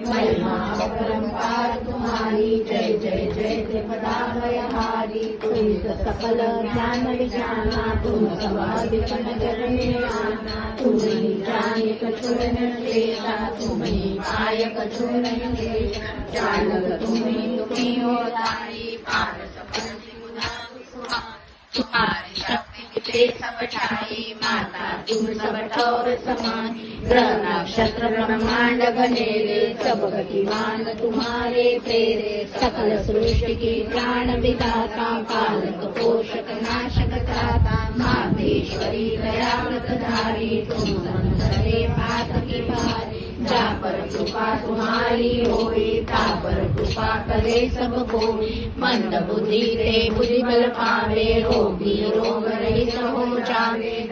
महिमा अपरंपार तुम्हारी, जय जय जय त्रिपदाभयहारी। तुम सकल ज्ञान विज्ञाना, तुम समाधिपन जग में आना। तुम ही जाने कछु न चेता, तुम ही पाय कछु नहीं देता। चालक तुम ही दुखी हो तारी, पारस पंथी मुना सुहा। तुम्हारी शक्ति पे सब ठाई, माता तुम सब ठौर समानी। ग्रह नक्षत्र ब्रह्मांड घनेरे, सब गतिमान तुम्हारे प्रेरे। सकल सृष्टि की प्राण विधाता, पालक पोषक नाशक त्राता। मातेश्वरी दयाव्रत धारी, तुम संतरे पात की भारी। जा पर कृपा तुम्हारी होई, ता पर कृपा करे सब कोई। मंद बुद्धि ते बुद्धि बल पावे, रोगी रोग रहित हो जावे।